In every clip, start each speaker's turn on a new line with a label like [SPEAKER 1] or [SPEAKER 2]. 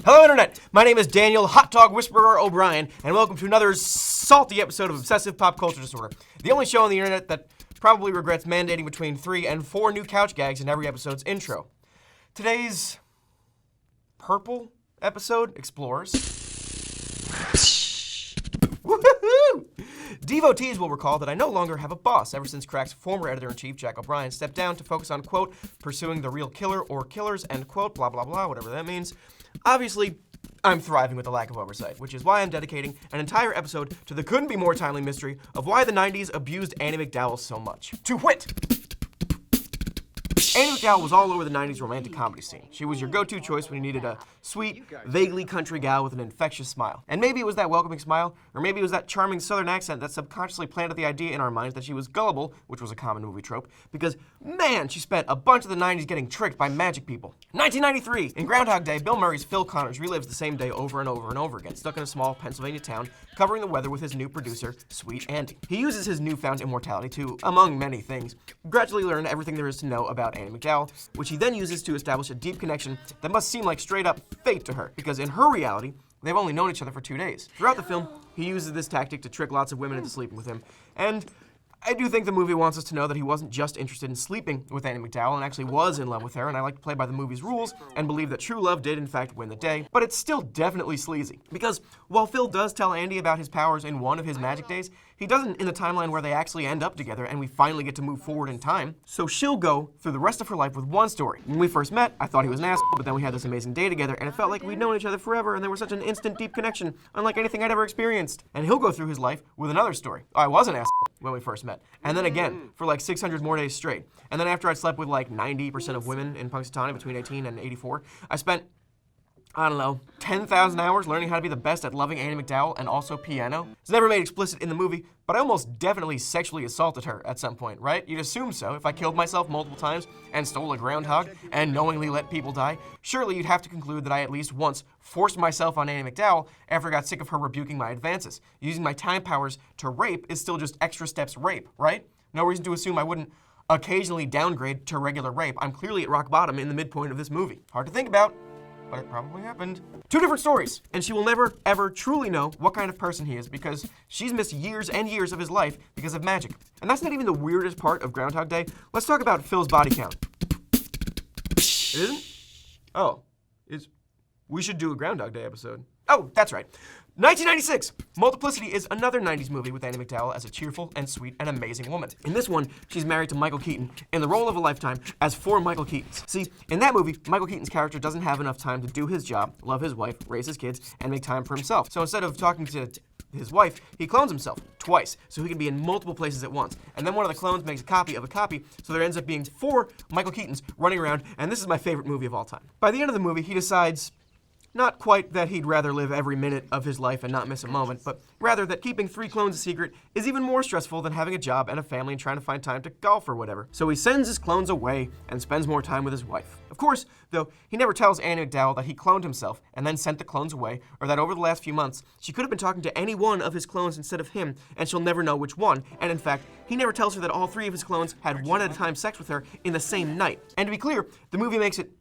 [SPEAKER 1] Hello Internet, my name is Daniel Hot Dog Whisperer O'Brien, and welcome to another salty episode of Obsessive Pop Culture Disorder, the only show on the internet that probably regrets mandating between 3 and 4 new couch gags in every episode's intro. Today's purple episode explores... Woohoo! Devotees will recall that I no longer have a boss ever since Crack's former editor-in-chief, Jack O'Brien, stepped down to focus on, quote, pursuing the real killer or killers, end quote, blah, blah, blah, whatever that means. Obviously, I'm thriving with the lack of oversight, which is why I'm dedicating an entire episode to the couldn't-be-more timely mystery of why the 90s abused Andie MacDowell so much. To wit! Andie MacDowell was all over the 90s romantic comedy scene. She was your go-to choice when you needed a sweet, vaguely country gal with an infectious smile. And maybe it was that welcoming smile, or maybe it was that charming southern accent that subconsciously planted the idea in our minds that she was gullible, which was a common movie trope, because, man, she spent a bunch of the 90s getting tricked by magic people. 1993, in Groundhog Day, Bill Murray's Phil Connors relives the same day over and over and over again, stuck in a small Pennsylvania town, covering the weather with his new producer, Sweet Andie. He uses his newfound immortality to, among many things, gradually learn everything there is to know about Andie MacDowell, which he then uses to establish a deep connection that must seem like straight-up fate to her, because in her reality, they've only known each other for 2 days. Throughout the film, he uses this tactic to trick lots of women into sleeping with him, and I do think the movie wants us to know that he wasn't just interested in sleeping with Andie MacDowell and actually was in love with her, and I like to play by the movie's rules and believe that true love did in fact win the day, but it's still definitely sleazy. Because while Phil does tell Andie about his powers in one of his magic days, he doesn't in the timeline where they actually end up together and we finally get to move forward in time. So she'll go through the rest of her life with one story. When we first met, I thought he was an asshole, but then we had this amazing day together and it felt like we'd known each other forever and there was such an instant deep connection, unlike anything I'd ever experienced. And he'll go through his life with another story. I was an asshole when we first met. And then again, for like 600 more days straight. And then after I'd slept with like 90% of women in Punxsutawney between 18 and 84, I spent, I don't know, 10,000 hours learning how to be the best at loving Andie MacDowell and also piano. It's never made explicit in the movie, but I almost definitely sexually assaulted her at some point, right? You'd assume so. If I killed myself multiple times and stole a groundhog and knowingly let people die, surely you'd have to conclude that I at least once forced myself on Andie MacDowell after I got sick of her rebuking my advances. Using my time powers to rape is still just extra steps rape, right? No reason to assume I wouldn't occasionally downgrade to regular rape. I'm clearly at rock bottom in the midpoint of this movie. Hard to think about, but it probably happened. 2 different stories, and she will never, ever truly know what kind of person he is because she's missed years and years of his life because of magic. And that's not even the weirdest part of Groundhog Day. Let's talk about Phil's body count. It isn't? Oh, we should do a Groundhog Day episode. Oh, that's right. 1996, Multiplicity is another 90s movie with Andie MacDowell as a cheerful and sweet and amazing woman. In this one, she's married to Michael Keaton in the role of a lifetime as 4 Michael Keatons. See, in that movie, Michael Keaton's character doesn't have enough time to do his job, love his wife, raise his kids, and make time for himself. So instead of talking to his wife, he clones himself twice, so he can be in multiple places at once. And then one of the clones makes a copy of a copy, so there ends up being 4 Michael Keatons running around, and this is my favorite movie of all time. By the end of the movie, he decides not quite that he'd rather live every minute of his life and not miss a moment, but rather that keeping 3 clones a secret is even more stressful than having a job and a family and trying to find time to golf or whatever. So he sends his clones away and spends more time with his wife. Of course, though, he never tells Andie MacDowell that he cloned himself and then sent the clones away, or that over the last few months, she could have been talking to any one of his clones instead of him, and she'll never know which one. And in fact, he never tells her that all 3 of his clones had one at a time sex with her in the same night. And to be clear, the movie makes it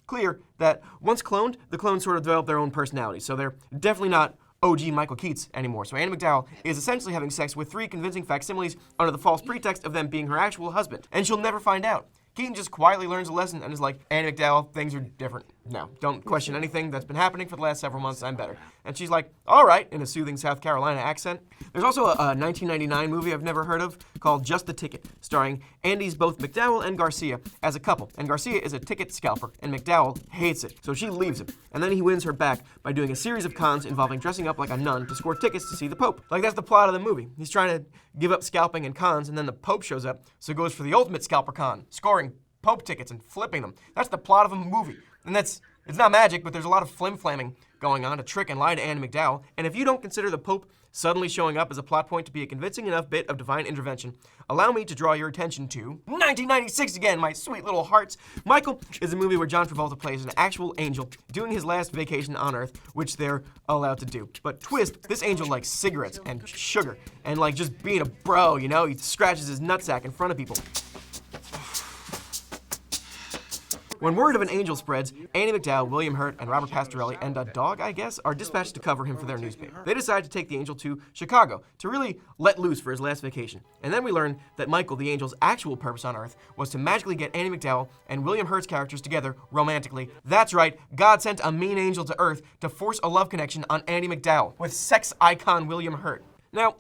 [SPEAKER 1] clear that once cloned, the clones sort of develop their own personality, so they're definitely not OG Michael Keats anymore. So Andie MacDowell is essentially having sex with 3 convincing facsimiles under the false pretext of them being her actual husband, and she'll never find out. Keaton just quietly learns a lesson and is like, Andie MacDowell, things are different. No, don't question anything that's been happening for the last several months, I'm better. And she's like, all right, in a soothing South Carolina accent. There's also a 1999 movie I've never heard of called Just the Ticket, starring Andie's both MacDowell and Garcia as a couple. And Garcia is a ticket scalper, and MacDowell hates it, so she leaves him. And then he wins her back by doing a series of cons involving dressing up like a nun to score tickets to see the Pope. Like, that's the plot of the movie. He's trying to give up scalping and cons, and then the Pope shows up, so he goes for the ultimate scalper con, scoring Pope tickets and flipping them. That's the plot of a movie. And it's not magic, but there's a lot of flim-flamming going on to trick and lie to Andie MacDowell. And if you don't consider the Pope suddenly showing up as a plot point to be a convincing enough bit of divine intervention, allow me to draw your attention to 1996 again, my sweet little hearts. Michael is a movie where John Travolta plays an actual angel doing his last vacation on Earth, which they're allowed to do. But twist, this angel likes cigarettes and sugar and like just being a bro, you know? He scratches his nutsack in front of people. When word of an angel spreads, Andie MacDowell, William Hurt, and Robert Pastorelli, and a dog, I guess, are dispatched to cover him for their newspaper. They decide to take the angel to Chicago to really let loose for his last vacation. And then we learn that Michael, the angel's actual purpose on Earth, was to magically get Andie MacDowell and William Hurt's characters together romantically. That's right, God sent a mean angel to Earth to force a love connection on Andie MacDowell with sex icon William Hurt. Now,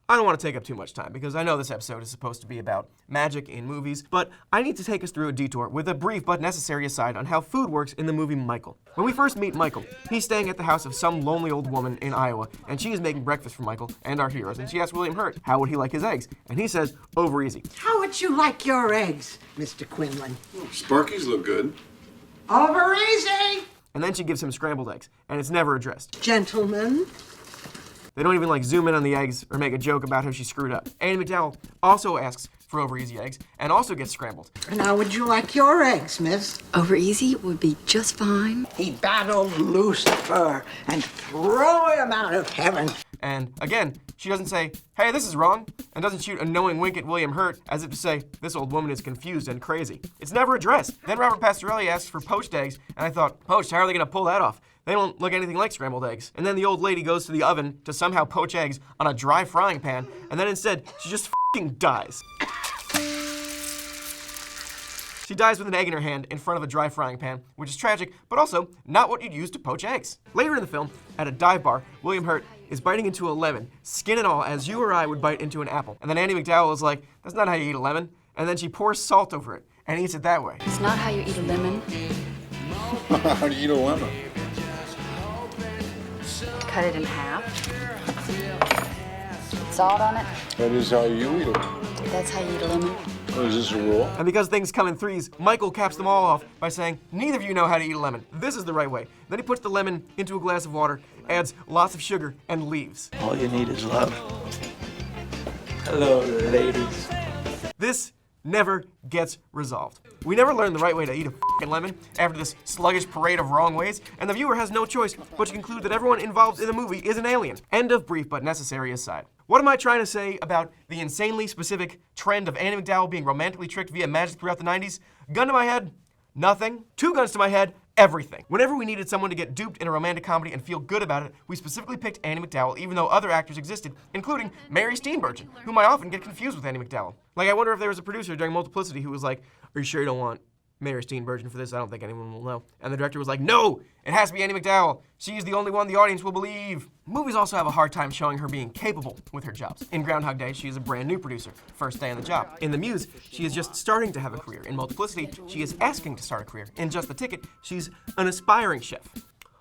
[SPEAKER 1] I don't want to take up too much time because I know this episode is supposed to be about magic in movies, but I need to take us through a detour with a brief but necessary aside on how food works in the movie Michael. When we first meet Michael, he's staying at the house of some lonely old woman in Iowa, and she is making breakfast for Michael and our heroes, and she asks William Hurt, how would he like his eggs? And he says, over easy.
[SPEAKER 2] How would you like your eggs, Mr. Quinlan?
[SPEAKER 3] Sparky's look good.
[SPEAKER 2] Over easy!
[SPEAKER 1] And then she gives him scrambled eggs, and it's never addressed.
[SPEAKER 2] Gentlemen.
[SPEAKER 1] They don't even zoom in on the eggs or make a joke about how she screwed up. Andie MacDowell also asks for over easy eggs and also gets scrambled.
[SPEAKER 2] And how would you like your eggs, miss?
[SPEAKER 4] Over easy would be just fine.
[SPEAKER 2] He battled Lucifer and threw him out of heaven.
[SPEAKER 1] And again, she doesn't say, hey, this is wrong, and doesn't shoot a knowing wink at William Hurt as if to say, this old woman is confused and crazy. It's never addressed. Then Robert Pastorelli asks for poached eggs, and I thought, poached, how are they gonna pull that off? They don't look anything like scrambled eggs. And then the old lady goes to the oven to somehow poach eggs on a dry frying pan, and then instead, she just f***ing dies. She dies with an egg in her hand in front of a dry frying pan, which is tragic, but also not what you'd use to poach eggs. Later in the film, at a dive bar, William Hurt is biting into a lemon, skin and all, as you or I would bite into an apple. And then Andie MacDowell is like, that's not how you eat a lemon. And then she pours salt over it and eats it that way.
[SPEAKER 4] It's not how you eat a lemon.
[SPEAKER 3] How do you eat a lemon?
[SPEAKER 4] Cut it in half. Salt on it.
[SPEAKER 3] That is how you eat it.
[SPEAKER 4] That's how you eat a lemon.
[SPEAKER 3] Oh, is this a rule?
[SPEAKER 1] And because things come in threes, Michael caps them all off by saying, neither of you know how to eat a lemon. This is the right way. Then he puts the lemon into a glass of water, adds lots of sugar, and leaves.
[SPEAKER 5] All you need is love. Hello, ladies.
[SPEAKER 1] This never gets resolved. We never learn the right way to eat a f***ing lemon after this sluggish parade of wrong ways, and the viewer has no choice but to conclude that everyone involved in the movie is an alien. End of brief but necessary aside. What am I trying to say about the insanely specific trend of Andie MacDowell being romantically tricked via magic throughout the 90s? Gun to my head, nothing. 2 guns to my head, everything. Whenever we needed someone to get duped in a romantic comedy and feel good about it, we specifically picked Andie MacDowell, even though other actors existed, including Mary Steenburgen, whom I often get confused with Andie MacDowell. Like, I wonder if there was a producer during Multiplicity who was like, are you sure you don't want Mary Steenburgen for this? I don't think anyone will know. And the director was like, no, it has to be Andie MacDowell. She's the only one the audience will believe. Movies also have a hard time showing her being capable with her jobs. In Groundhog Day, she is a brand new producer, first day on the job. In The Muse, she is just starting to have a career. In Multiplicity, she is asking to start a career. In Just the Ticket, she's an aspiring chef.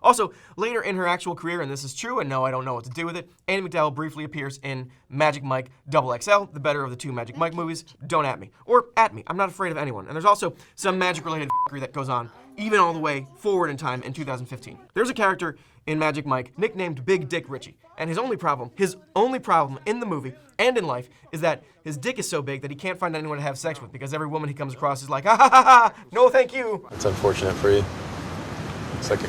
[SPEAKER 1] Also, later in her actual career, and this is true, and no, I don't know what to do with it, Andie MacDowell briefly appears in Magic Mike XXL, the better of the 2 Magic Mike movies. Don't at me. Or at me. I'm not afraid of anyone. And there's also some magic-related f***ery that goes on, even all the way forward in time in 2015. There's a character in Magic Mike nicknamed Big Dick Richie, and his only problem in the movie and in life is that his dick is so big that he can't find anyone to have sex with because every woman he comes across is like, ha ha ha ha, no thank you.
[SPEAKER 6] It's unfortunate for you. It's like a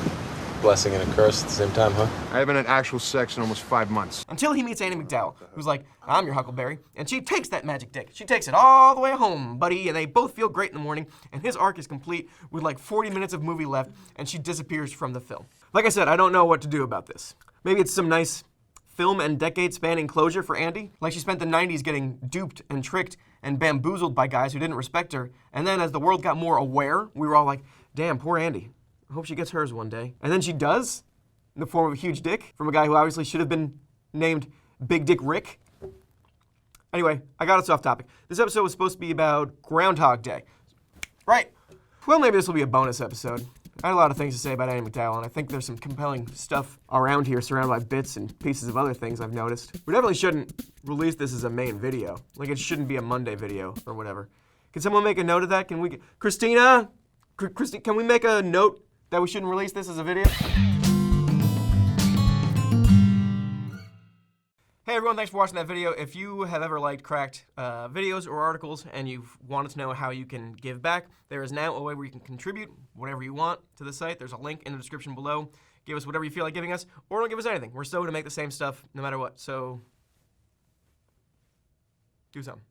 [SPEAKER 6] blessing and a curse at the same time, huh?
[SPEAKER 7] I haven't had actual sex in almost 5 months.
[SPEAKER 1] Until he meets Andie MacDowell, who's like, I'm your Huckleberry, and she takes that magic dick. She takes it all the way home, buddy, and they both feel great in the morning, and his arc is complete with like 40 minutes of movie left, and she disappears from the film. Like I said, I don't know what to do about this. Maybe it's some nice film and decade-spanning closure for Andie. Like she spent the 90s getting duped and tricked and bamboozled by guys who didn't respect her, and then as the world got more aware, we were all like, damn, poor Andie. I hope she gets hers one day. And then she does, in the form of a huge dick, from a guy who obviously should have been named Big Dick Rick. Anyway, I got us off topic. This episode was supposed to be about Groundhog Day. Right. Well, maybe this will be a bonus episode. I had a lot of things to say about Andie MacDowell, and I think there's some compelling stuff around here surrounded by bits and pieces of other things I've noticed. We definitely shouldn't release this as a main video. Like, it shouldn't be a Monday video or whatever. Can someone make a note of that? Can we... Christina, can we make a note that we shouldn't release this as a video? Hey everyone, thanks for watching that video. If you have ever liked cracked videos or articles and you've wanted to know how you can give back, there is now a way where you can contribute whatever you want to the site. There's a link in the description below. Give us whatever you feel like giving us, or don't give us anything. We're so to make the same stuff no matter what, so do something.